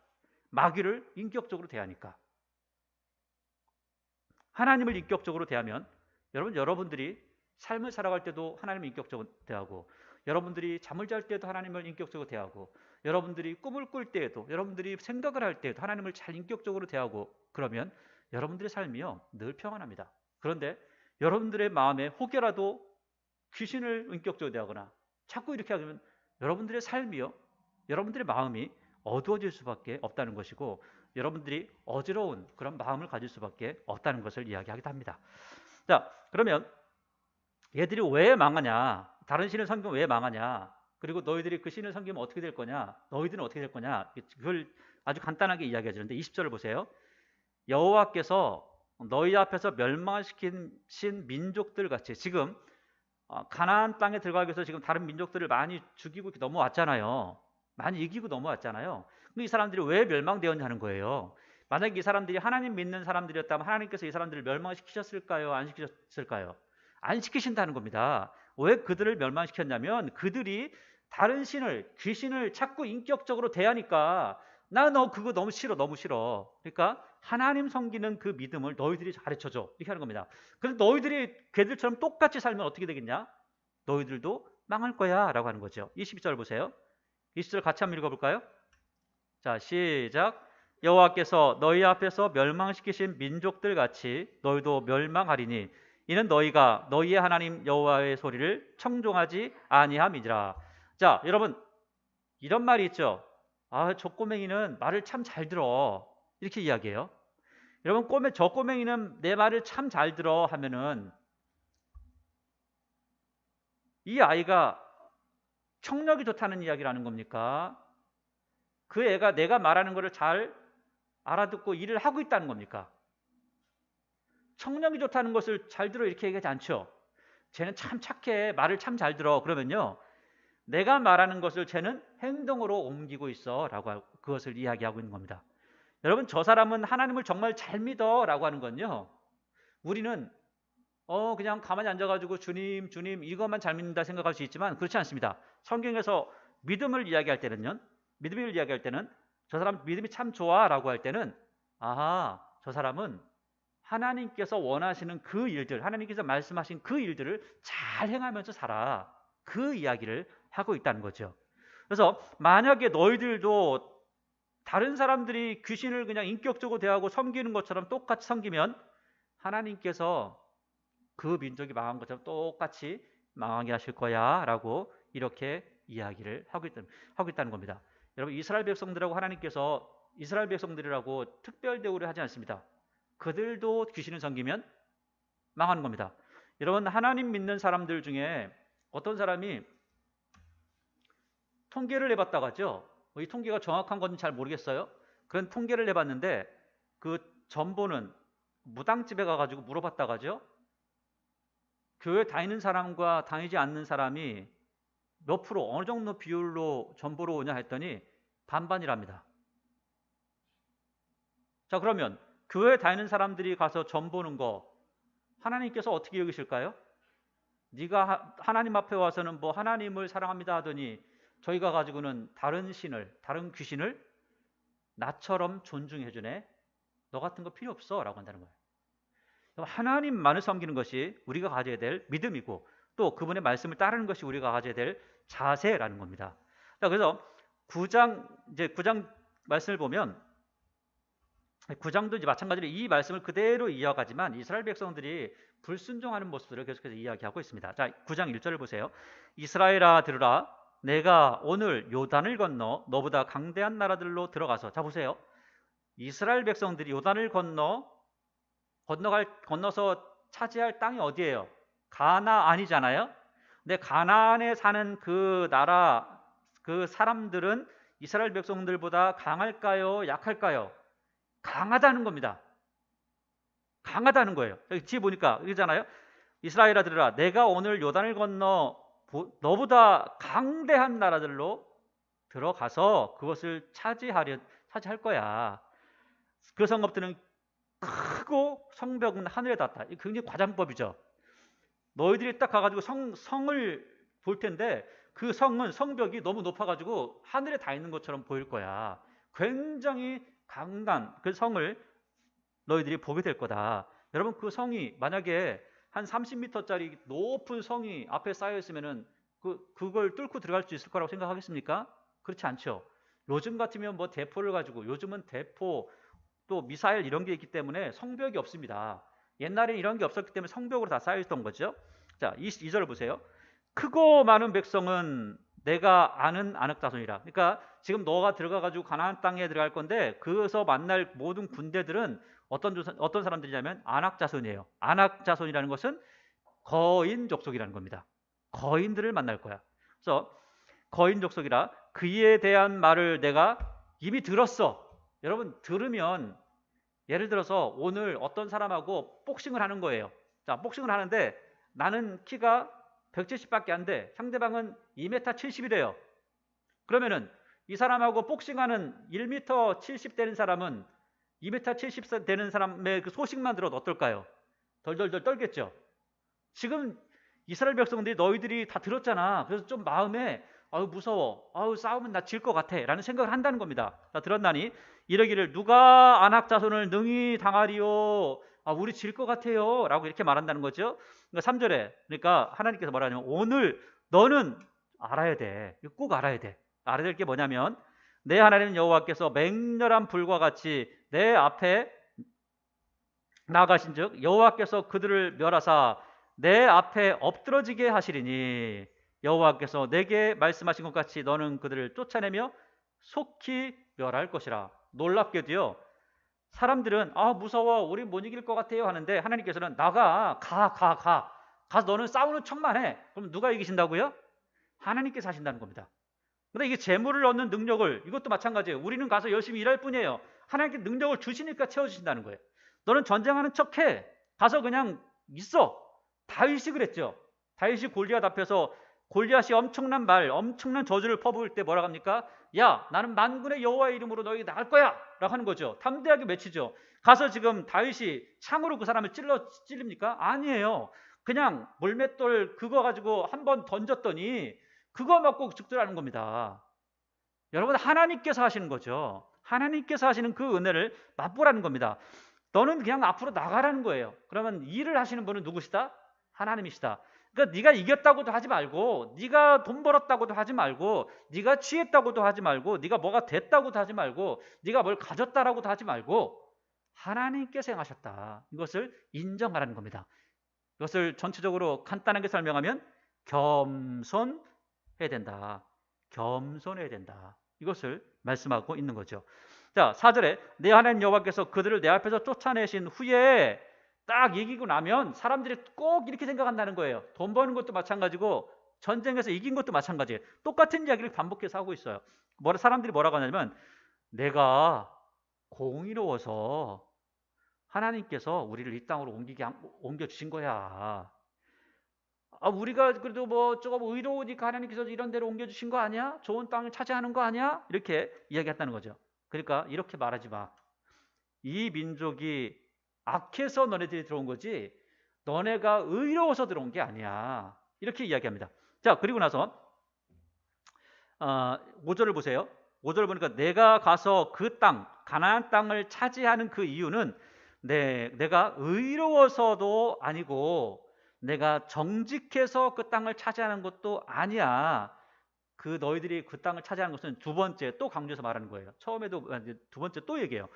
마귀를 인격적으로 대하니까. 하나님을 인격적으로 대하면 여러분들이 삶을 살아갈 때도 하나님을 인격적으로 대하고, 여러분들이 잠을 잘 때도 하나님을 인격적으로 대하고, 여러분들이 꿈을 꿀 때에도, 여러분들이 생각을 할 때에도 하나님을 잘 인격적으로 대하고, 그러면 여러분들의 삶이요 늘 평안합니다. 그런데 여러분들의 마음에 혹여라도 귀신을 인격적으로 대하거나 자꾸 이렇게 하면 여러분들의 삶이요, 여러분들의 마음이 어두워질 수밖에 없다는 것이고, 여러분들이 어지러운 그런 마음을 가질 수밖에 없다는 것을 이야기하기도 합니다. 자, 그러면 얘들이 왜 망하냐? 다른 신을 섬기면 왜 망하냐? 그리고 너희들이 그 신을 섬기면 어떻게 될 거냐? 너희들은 어떻게 될 거냐? 그걸 아주 간단하게 이야기해 주는데 20절을 보세요. 여호와께서 너희 앞에서 멸망시킨 민족들 같이, 지금 가나안 땅에 들어가기 위해서 지금 다른 민족들을 많이 죽이고 넘어왔잖아요. 많이 이기고 넘어왔잖아요. 근데 이 사람들이 왜 멸망되었냐 하는 거예요. 만약에 이 사람들이 하나님 믿는 사람들이었다면 하나님께서 이 사람들을 멸망시키셨을까요? 안 시키셨을까요? 안 시키신다는 겁니다. 왜 그들을 멸망시켰냐면 그들이 다른 신을, 귀신을 자꾸 인격적으로 대하니까 나 너 그거 너무 싫어, 너무 싫어. 그러니까 하나님 섬기는 그 믿음을 너희들이 가르쳐줘, 이렇게 하는 겁니다. 그래서 너희들이 걔들처럼 똑같이 살면 어떻게 되겠냐? 너희들도 망할 거야 라고 하는 거죠. 22절 보세요. 20절 같이 한번 읽어볼까요? 자, 시작. 여호와께서 너희 앞에서 멸망시키신 민족들 같이 너희도 멸망하리니 이는 너희가 너희의 하나님 여호와의 소리를 청종하지 아니함이니라. 자, 여러분, 이런 말이 있죠. 저 꼬맹이는 말을 참 잘 들어, 이렇게 이야기해요. 여러분, 저 꼬맹이는 내 말을 참 잘 들어 하면은 이 아이가 청력이 좋다는 이야기라는 겁니까? 그 애가 내가 말하는 것을 잘 알아듣고 일을 하고 있다는 겁니까? 청력이 좋다는 것을 잘 들어 이렇게 얘기하지 않죠. 쟤는 참 착해. 말을 참 잘 들어. 그러면요. 내가 말하는 것을 쟤는 행동으로 옮기고 있어. 라고 그것을 이야기하고 있는 겁니다. 여러분, 저 사람은 하나님을 정말 잘 믿어. 라고 하는 건요. 우리는 그냥 가만히 앉아가지고 주님, 주님 이것만 잘 믿는다 생각할 수 있지만 그렇지 않습니다. 성경에서 믿음을 이야기할 때는요. 믿음을 이야기할 때는 저 사람 믿음이 참 좋아 라고 할 때는 아하, 저 사람은 하나님께서 원하시는 그 일들, 하나님께서 말씀하신 그 일들을 잘 행하면서 살아. 그 이야기를 하고 있다는 거죠. 그래서 만약에 너희들도 다른 사람들이 귀신을 그냥 인격적으로 대하고 섬기는 것처럼 똑같이 섬기면 하나님께서 그 민족이 망한 것처럼 똑같이 망하게 하실 거야 라고 이렇게 이야기를 하고 있다는 겁니다. 여러분, 이스라엘 백성들하고 하나님께서 이스라엘 백성들이라고 특별 대우를 하지 않습니다. 그들도 귀신을 섬기면 망하는 겁니다. 여러분, 하나님 믿는 사람들 중에 어떤 사람이 통계를 해봤다고 하죠. 이 통계가 정확한 건지 잘 모르겠어요. 그런 통계를 해봤는데 그 전보는 무당집에 가가지고 물어봤다고 하죠. 교회 다니는 사람과 다니지 않는 사람이 몇 프로 어느 정도 비율로 전보로 오냐 했더니 반반이랍니다. 자, 그러면 교회 다니는 사람들이 가서 전보는 거 하나님께서 어떻게 여기실까요? 네가 하나님 앞에 와서는 뭐 하나님을 사랑합니다 하더니 저희가 가지고는 다른 신을, 다른 귀신을 나처럼 존중해 주네. 너 같은 거 필요 없어 라고 한다는 거예요. 하나님만을 섬기는 것이 우리가 가져야 될 믿음이고 또 그분의 말씀을 따르는 것이 우리가 가져야 될 자세라는 겁니다. 자, 그래서 9장 말씀을 보면 9장도 이제 마찬가지로 이 말씀을 그대로 이어가지만 이스라엘 백성들이 불순종하는 모습들을 계속해서 이야기하고 있습니다. 자, 9장 1절을 보세요. 이스라엘아 들으라, 내가 오늘 요단을 건너 너보다 강대한 나라들로 들어가서, 자 보세요. 이스라엘 백성들이 요단을 건너서 차지할 땅이 어디예요? 가나안이잖아요. 근데 가나안에 사는 그 나라, 그 사람들은 이스라엘 백성들보다 강할까요? 약할까요? 강하다는 겁니다. 강하다는 거예요. 여기 뒤에 보니까 이러잖아요. 이스라엘아 들으라, 내가 오늘 요단을 건너 너보다 강대한 나라들로 들어가서 그것을 차지할 거야. 그 성읍들은 크고 성벽은 하늘에 닿다. 이 굉장히 과장법이죠. 너희들이 딱 가가지고 성을 볼 텐데 그 성은 성벽이 너무 높아가지고 하늘에 닿아 있는 것처럼 보일 거야. 굉장히 강단 그 성을 너희들이 보게 될 거다. 여러분, 그 성이 만약에 한 30m짜리 높은 성이 앞에 쌓여 있으면은 그걸 뚫고 들어갈 수 있을 거라고 생각하겠습니까? 그렇지 않죠. 요즘 같으면 뭐 대포를 가지고, 요즘은 대포 또 미사일 이런 게 있기 때문에 성벽이 없습니다. 옛날에 이런 게 없었기 때문에 성벽으로 다 쌓여 있던 거죠. 자, 2절을 보세요. 크고 많은 백성은 내가 아는 아낙자손이라. 그러니까 지금 너가 들어가가지고 가나안 땅에 들어갈 건데 그에서 만날 모든 군대들은 어떤 사람들이냐면 아낙자손이에요. 아낙자손이라는 것은 거인 족속이라는 겁니다. 거인들을 만날 거야. 그래서 거인 족속이라 그에 대한 말을 내가 이미 들었어. 여러분, 들으면 예를 들어서 오늘 어떤 사람하고 복싱을 하는 거예요. 자, 복싱을 하는데 나는 키가 170밖에 안 돼. 상대방은 2m 70이래요. 그러면은 이 사람하고 복싱하는 1m 70 되는 사람은 2m 70 되는 사람의 그 소식만 들어도 어떨까요? 덜덜덜 떨겠죠. 지금 이스라엘 백성들이 너희들이 다 들었잖아. 그래서 좀 마음에 아우 무서워, 아우 싸우면 나 질 것 같아 라는 생각을 한다는 겁니다. 자, 들었나니 이러기를 누가 안악 자손을 능히 당하리요? 우리 질 것 같아요 라고 이렇게 말한다는 거죠. 그러니까 3절에 그러니까 하나님께서 뭐라 하냐면 오늘 너는 알아야 돼. 꼭 알아야 돼. 알아야 될 게 뭐냐면 내 하나님 여호와께서 맹렬한 불과 같이 내 앞에 나가신 즉 여호와께서 그들을 멸하사 내 앞에 엎드러지게 하시리니 여호와께서 내게 말씀하신 것 같이 너는 그들을 쫓아내며 속히 멸할 것이라. 놀랍게도요, 사람들은 무서워 우리 못 이길 것 같아요 하는데 하나님께서는 가서 너는 싸우는 척만 해. 그럼 누가 이기신다고요? 하나님께서 하신다는 겁니다. 근데 이게 재물을 얻는 능력을, 이것도 마찬가지예요. 우리는 가서 열심히 일할 뿐이에요. 하나님께 능력을 주시니까 채워주신다는 거예요. 너는 전쟁하는 척해. 가서 그냥 있어. 다윗이 그랬죠. 다윗이 골리앗 앞에서 골리앗이 엄청난 엄청난 저주를 퍼부을 때 뭐라고 합니까? 야, 나는 만군의 여호와의 이름으로 너에게 나갈 거야 라고 하는 거죠. 담대하게 외치죠. 가서 지금 다윗이 창으로 그 사람을 찔립니까? 아니에요. 그냥 물맷돌 그거 가지고 한번 던졌더니 그거 맞고 죽더라는 겁니다. 여러분, 하나님께서 하시는 거죠. 하나님께서 하시는 그 은혜를 맛보라는 겁니다. 너는 그냥 앞으로 나가라는 거예요. 그러면 일을 하시는 분은 누구시다? 하나님이시다. 그러니까 네가 이겼다고도 하지 말고, 네가 돈 벌었다고도 하지 말고, 네가 취했다고도 하지 말고, 네가 뭐가 됐다고도 하지 말고, 네가 뭘 가졌다라고도 하지 말고 하나님께서 행하셨다. 이것을 인정하라는 겁니다. 이것을 전체적으로 간단하게 설명하면 겸손해야 된다. 겸손해야 된다. 이것을 말씀하고 있는 거죠. 자, 4절에 내 하나님 여호와께서 그들을 내 앞에서 쫓아내신 후에 딱 이기고 나면 사람들이 꼭 이렇게 생각한다는 거예요. 돈 버는 것도 마찬가지고 전쟁에서 이긴 것도 마찬가지예요. 똑같은 이야기를 반복해서 하고 있어요. 사람들이 뭐라고 하냐면 내가 공의로워서 하나님께서 우리를 이 땅으로 옮겨주신 거야. 우리가 그래도 뭐 조금 의로우니까 하나님께서 이런 데로 옮겨주신 거 아니야? 좋은 땅을 차지하는 거 아니야? 이렇게 이야기했다는 거죠. 그러니까 이렇게 말하지 마. 이 민족이 악해서 너네들이 들어온 거지 너네가 의로워서 들어온 게 아니야. 이렇게 이야기합니다. 자, 그리고 나서 5절을 보세요. 5절을 보니까 내가 가서 그 땅, 가나안 땅을 차지하는 그 이유는 내가 의로워서도 아니고 내가 정직해서 그 땅을 차지하는 것도 아니야. 그 너희들이 그 땅을 차지하는 것은 두 번째 또 강조해서 말하는 거예요. 처음에도 두 번째 또 얘기해요.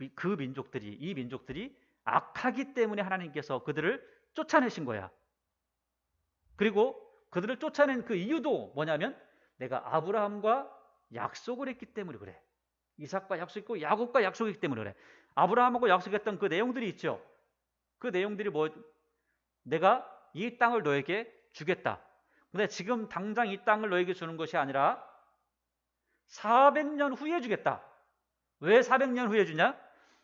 이 민족들이 악하기 때문에 하나님께서 그들을 쫓아내신 거야. 그리고 그들을 쫓아낸 그 이유도 뭐냐면 내가 아브라함과 약속을 했기 때문에 그래. 이삭과 약속했고 야곱과 약속했기 때문에 그래. 아브라함하고 약속했던 그 내용들이 있죠. 그 내용들이 내가 이 땅을 너에게 주겠다. 근데 지금 당장 이 땅을 너에게 주는 것이 아니라 400년 후에 주겠다. 왜 400년 후에 주냐?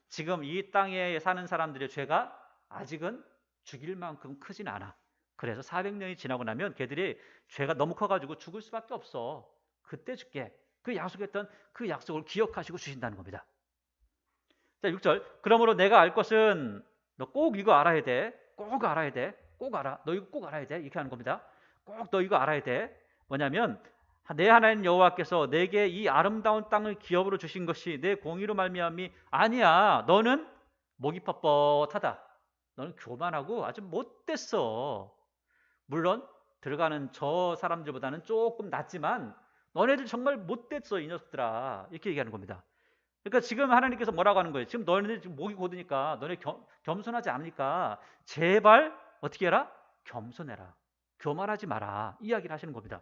지금 이 땅에 사는 사람들의 죄가 아직은 죽일 만큼 크진 않아. 그래서 400년이 지나고 나면 걔들이 죄가 너무 커가지고 죽을 수밖에 없어. 그때 줄게. 그 약속했던 그 약속을 기억하시고 주신다는 겁니다. 자, 6절. 그러므로 내가 알 것은 너 꼭 이거 알아야 돼. 꼭 알아야 돼. 꼭 알아. 너 이거 꼭 알아야 돼. 이렇게 하는 겁니다. 꼭 너 이거 알아야 돼. 뭐냐면 내 하나님 여호와께서 내게 이 아름다운 땅을 기업으로 주신 것이 내 공의로 말미암이 아니야. 너는 목이 뻣뻣하다. 너는 교만하고 아주 못됐어. 물론 들어가는 저 사람들보다는 조금 낫지만 너네들 정말 못됐어 이 녀석들아. 이렇게 얘기하는 겁니다. 그러니까 지금 하나님께서 뭐라고 하는 거예요? 지금 너네들 지금 목이 고드니까 너네 겸손하지 않으니까 제발 어떻게 해라? 겸손해라. 교만하지 마라. 이야기를 하시는 겁니다.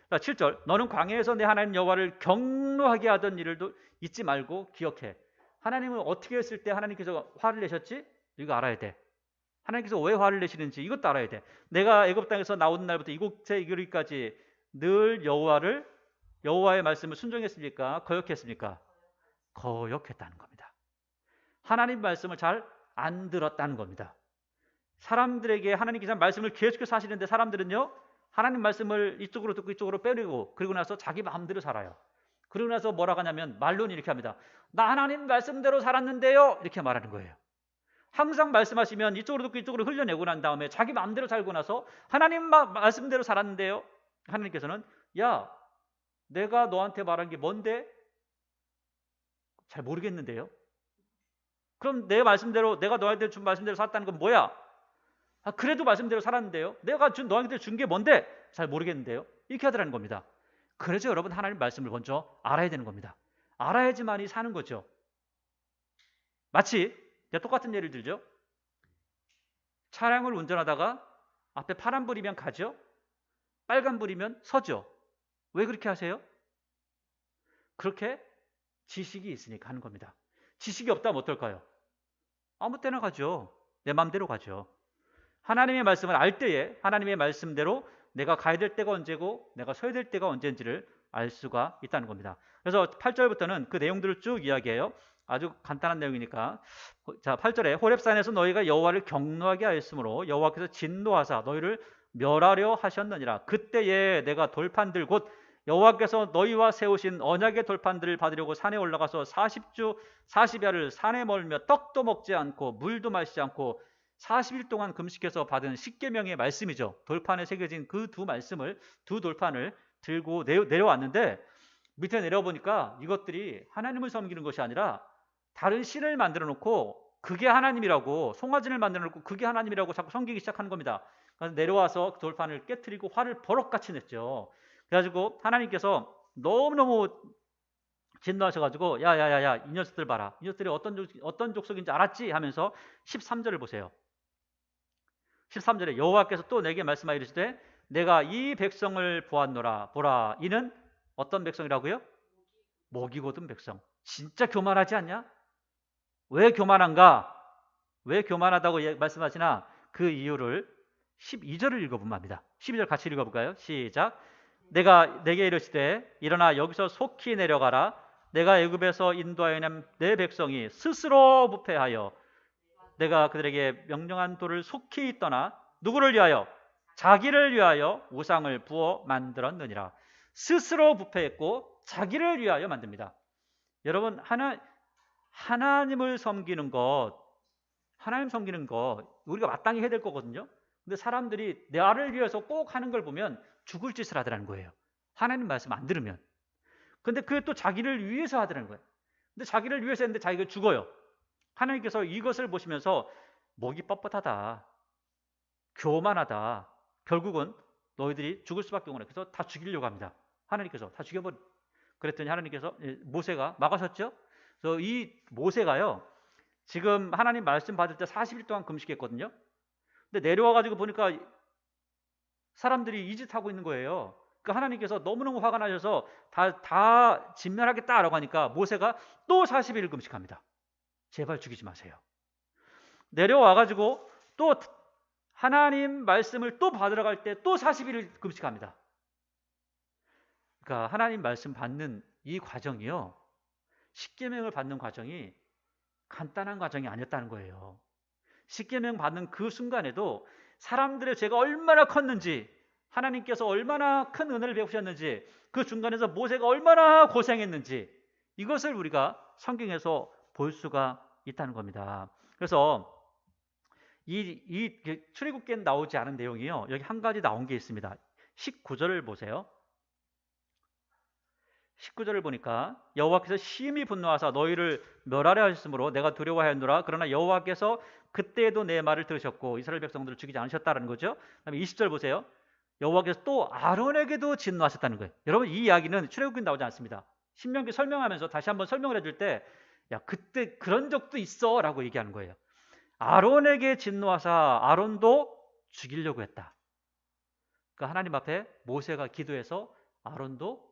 자, 7절. 너는 광야에서 내 하나님 여호와를 경노하게 하던 일을 잊지 말고 기억해. 하나님은 어떻게 했을 때 하나님께서 화를 내셨지? 이거 알아야 돼. 하나님께서 왜 화를 내시는지 이것도 알아야 돼. 내가 애굽 땅에서 나오는 날부터 이곳에 이르기까지 늘 여호와의 말씀을 순종했습니까? 거역했습니까? 거역했다는 겁니다. 하나님 말씀을 잘 안 들었다는 겁니다. 사람들에게 하나님께서 말씀을 계속해서 하시는데 사람들은요 하나님 말씀을 이쪽으로 듣고 이쪽으로 빼려고 그리고 나서 자기 마음대로 살아요. 그리고 나서 뭐라고 하냐면 말로는 이렇게 합니다. 나 하나님 말씀대로 살았는데요. 이렇게 말하는 거예요. 항상 말씀하시면 이쪽으로 듣고 이쪽으로 흘려내고 난 다음에 자기 마음대로 살고 나서 하나님 말씀대로 살았는데요. 하나님께서는 야 내가 너한테 말한 게 뭔데? 잘 모르겠는데요. 그럼 내가 너한테 준 말씀대로 살았다는 건 뭐야? 그래도 말씀대로 살았는데요. 내가 너한테 준 게 뭔데? 잘 모르겠는데요. 이렇게 하더라는 겁니다. 그래서 여러분 하나님 말씀을 먼저 알아야 되는 겁니다. 알아야지만이 사는 거죠. 마치 똑같은 예를 들죠. 차량을 운전하다가 앞에 파란불이면 가죠. 빨간불이면 서죠. 왜 그렇게 하세요? 그렇게 지식이 있으니까 하는 겁니다. 지식이 없다면 어떨까요? 아무 때나 가죠. 내 마음대로 가죠. 하나님의 말씀을 알 때에 하나님의 말씀대로 내가 가야 될 때가 언제고 내가 서야 될 때가 언제인지를 알 수가 있다는 겁니다. 그래서 8절부터는 그 내용들을 쭉 이야기해요. 아주 간단한 내용이니까. 자, 8절에 호렙산에서 너희가 여호와를 경노하게 하였으므로 여호와께서 진노하사 너희를 멸하려 하셨느니라. 그때에 내가 돌판들 곧 여호와께서 너희와 세우신 언약의 돌판들을 받으려고 산에 올라가서 40주 40야를 산에 멀며 떡도 먹지 않고 물도 마시지 않고 40일 동안 금식해서 받은 십계명의 말씀이죠. 돌판에 새겨진 그 두 돌판을 들고 내려왔는데 밑에 내려보니까 이것들이 하나님을 섬기는 것이 아니라 다른 신을 만들어 놓고 그게 하나님이라고, 송아지를 만들어 놓고 그게 하나님이라고 자꾸 섬기기 시작하는 겁니다. 그래서 내려와서 그 돌판을 깨트리고 화를 버럭같이 냈죠. 그래가지고 하나님께서 너무너무 진노하셔가지고 야야야야 이 녀석들 봐라, 이 녀석들이 어떤 족속인지 알았지 하면서 13절을 보세요. 13절에 여호와께서 또 내게 말씀하여 이르시되 내가 이 백성을 보았노라. 보라, 이는 어떤 백성이라고요? 목이 곧은 백성. 진짜 교만하지 않냐? 왜 교만한가? 왜 교만하다고 말씀하시나? 그 이유를 12절을 읽어보면 합니다. 12절 같이 읽어볼까요? 시작. 내가 내게 이르시되 일어나 여기서 속히 내려가라. 내가 애굽에서 인도하여 낸 내 백성이 스스로 부패하여 내가 그들에게 명령한 돌을 속히 떠나 누구를 위하여? 자기를 위하여 우상을 부어 만들었느니라. 스스로 부패했고 자기를 위하여 만듭니다. 여러분, 하나님을 섬기는 것, 하나님 섬기는 것 우리가 마땅히 해야 될 거거든요. 근데 사람들이 나를 위해서 꼭 하는 걸 보면 죽을 짓을 하더라는 거예요. 하나님 말씀 안 들으면. 근데 그게 또 자기를 위해서 하더라는 거예요. 근데 자기를 위해서 했는데 자기가 죽어요. 하나님께서 이것을 보시면서 목이 뻣뻣하다, 교만하다, 결국은 너희들이 죽을 수밖에 없네. 그래서 다 죽이려고 합니다. 하나님께서 다 죽여버려. 그랬더니 하나님께서 모세가 막으셨죠. 그래서 이 모세가요, 지금 하나님 말씀 받을 때 40일 동안 금식했거든요. 근데 내려와가지고 보니까 사람들이 이 짓 하고 있는 거예요. 그러니까 하나님께서 너무너무 화가 나셔서 다 진멸하겠다라고 하니까 모세가 또 40일을 금식합니다. 제발 죽이지 마세요. 내려와가지고 또 하나님 말씀을 또 받으러 갈 때 또 40일을 금식합니다. 그러니까 하나님 말씀 받는 이 과정이요, 십계명을 받는 과정이 간단한 과정이 아니었다는 거예요. 십계명 받는 그 순간에도 사람들의 죄가 얼마나 컸는지, 하나님께서 얼마나 큰 은혜를 베푸셨는지, 그 중간에서 모세가 얼마나 고생했는지, 이것을 우리가 성경에서 볼 수가 있다는 겁니다. 그래서 이 출애굽기엔 나오지 않은 내용이요, 여기 한 가지 나온 게 있습니다. 19절을 보세요. 19절을 보니까 여호와께서 심히 분노하사 너희를 멸하려 하셨으므로 내가 두려워하였노라. 그러나 여호와께서 그때에도 내 말을 들으셨고 이스라엘 백성들을 죽이지 않으셨다는 거죠. 그다음에 20절 보세요. 여호와께서 또 아론에게도 진노하셨다는 거예요. 여러분, 이 이야기는 출애굽기에 나오지 않습니다. 신명기 설명하면서 다시 한번 설명을 해줄 때, 야, 그때 그런 적도 있어 라고 얘기하는 거예요. 아론에게 진노하사 아론도 죽이려고 했다. 그러니까 하나님 앞에 모세가 기도해서 아론도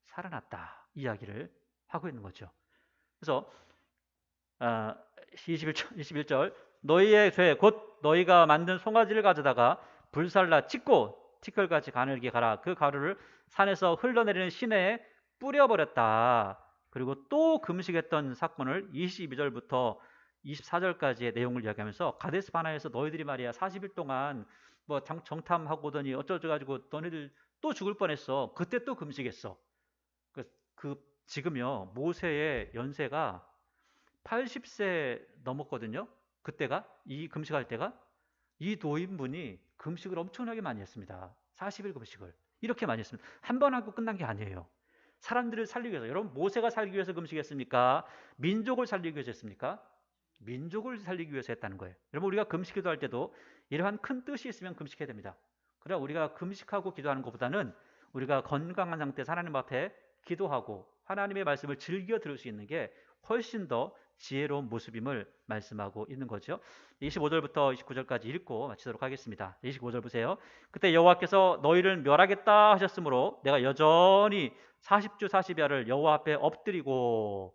살아났다, 이야기를 하고 있는 거죠. 그래서 21절 너희의 죄 곧 너희가 만든 송아지를 가져다가 불살라 찢고 티끌같이 가늘게 가라. 그 가루를 산에서 흘러내리는 시내에 뿌려버렸다. 그리고 또 금식했던 사건을 22절부터 24절까지의 내용을 이야기하면서 가데스 바나에서 너희들이 말이야 40일 동안 뭐 정탐하고 오더니 어쩌고 가지고 너희들 또 죽을 뻔했어. 그때 또 금식했어. 지금요, 모세의 연세가 80세 넘었거든요. 그때가, 이 금식할 때가. 이 노인분이 금식을 엄청나게 많이 했습니다. 40일 금식을 이렇게 많이 했습니다. 한 번 하고 끝난 게 아니에요. 사람들을 살리기 위해서. 여러분, 모세가 살기 위해서 금식했습니까? 민족을 살리기 위해서 했습니까? 민족을 살리기 위해서 했다는 거예요. 여러분, 우리가 금식기도할 때도 이러한 큰 뜻이 있으면 금식해야 됩니다. 그러나 우리가 금식하고 기도하는 것보다는 우리가 건강한 상태에서 하나님 앞에 기도하고 하나님의 말씀을 즐겨 들을 수 있는 게 훨씬 더 지혜로운 모습임을 말씀하고 있는 거죠. 25절부터 29절까지 읽고 마치도록 하겠습니다. 25절 보세요. 그때 여호와께서 너희를 멸하겠다 하셨으므로 내가 여전히 40주 40야를 여호와 앞에 엎드리고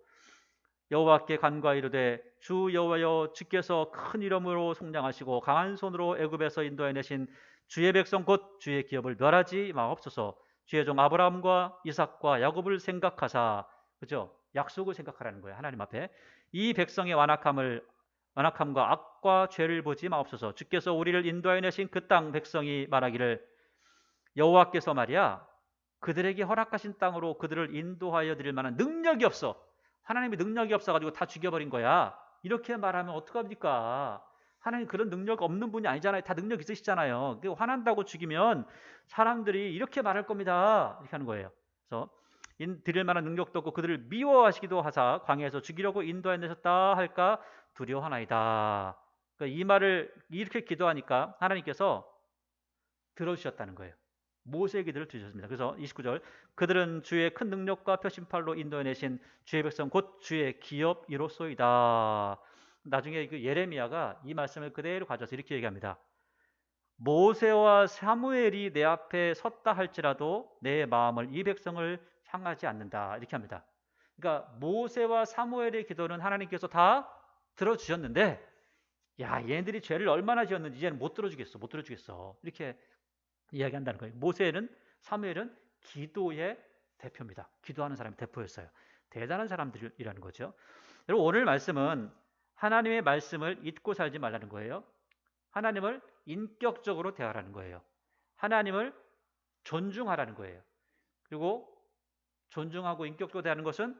여호와께 간구하이르되 주 여호와여, 주께서 큰 이름으로 성장하시고 강한 손으로 애굽에서 인도해 내신 주의 백성 곧 주의 기업을 멸하지 마옵소서. 주의 종 아브라함과 이삭과 야곱을 생각하사, 그죠? 약속을 생각하라는 거예요. 하나님 앞에 이 백성의 완악함과 악과 죄를 보지 마옵소서. 주께서 우리를 인도하여 내신 그 땅 백성이 말하기를 여호와께서 말이야 그들에게 허락하신 땅으로 그들을 인도하여 드릴 만한 능력이 없어. 하나님이 능력이 없어가지고 다 죽여버린 거야. 이렇게 말하면 어떡합니까? 하나님 그런 능력 없는 분이 아니잖아요. 다 능력 있으시잖아요. 화난다고 죽이면 사람들이 이렇게 말할 겁니다. 이렇게 하는 거예요. 그래서 드릴 만한 능력도 없고 그들을 미워하시기도 하사 광야에서 죽이려고 인도해 내셨다 할까 두려워하나이다. 그러니까 이 말을 이렇게 기도하니까 하나님께서 들어주셨다는 거예요. 모세의 기도를 들으셨습니다. 그래서 29절 그들은 주의 큰 능력과 표심팔로 인도해내신 주의 백성 곧 주의 기업이로소이다. 나중에 그 예레미야가 이 말씀을 그대로 가져서 이렇게 얘기합니다. 모세와 사무엘이 내 앞에 섰다 할지라도 내 마음을 이 백성을 향하지 않는다. 이렇게 합니다. 그러니까 모세와 사무엘의 기도는 하나님께서 다 들어주셨는데 야 얘네들이 죄를 얼마나 지었는지 이제는 못 들어주겠어. 이렇게 이야기한다는 거예요. 모세는 사무엘은 기도의 대표입니다. 기도하는 사람의 대표였어요. 대단한 사람들이라는 거죠. 여러분 오늘 말씀은 하나님의 말씀을 잊고 살지 말라는 거예요. 하나님을 인격적으로 대하라는 거예요. 하나님을 존중하라는 거예요. 그리고 존중하고 인격적으로 대하는 것은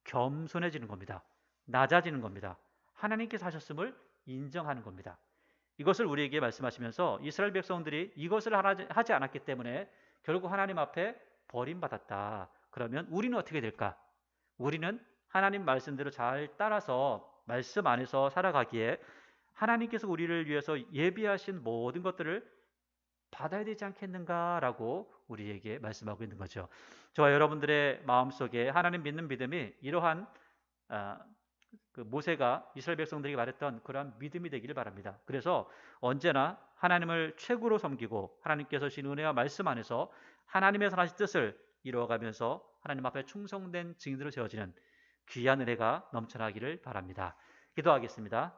겸손해지는 겁니다. 낮아지는 겁니다. 하나님께서 하셨음을 인정하는 겁니다. 이것을 우리에게 말씀하시면서 이스라엘 백성들이 이것을 하지 않았기 때문에 결국 하나님 앞에 버림받았다. 그러면 우리는 어떻게 될까? 우리는 하나님 말씀대로 잘 따라서 말씀 안에서 살아가기에 하나님께서 우리를 위해서 예비하신 모든 것들을 받아야 되지 않겠는가라고 우리에게 말씀하고 있는 거죠. 저와 여러분들의 마음속에 하나님 믿는 믿음이 이러한 그 모세가 이스라엘 백성들에게 말했던 그러한 믿음이 되기를 바랍니다. 그래서 언제나 하나님을 최고로 섬기고 하나님께서 주신 은혜와 말씀 안에서 하나님의 선하신 뜻을 이루어가면서 하나님 앞에 충성된 증인으로 세워지는 귀한 은혜가 넘쳐나기를 바랍니다. 기도하겠습니다.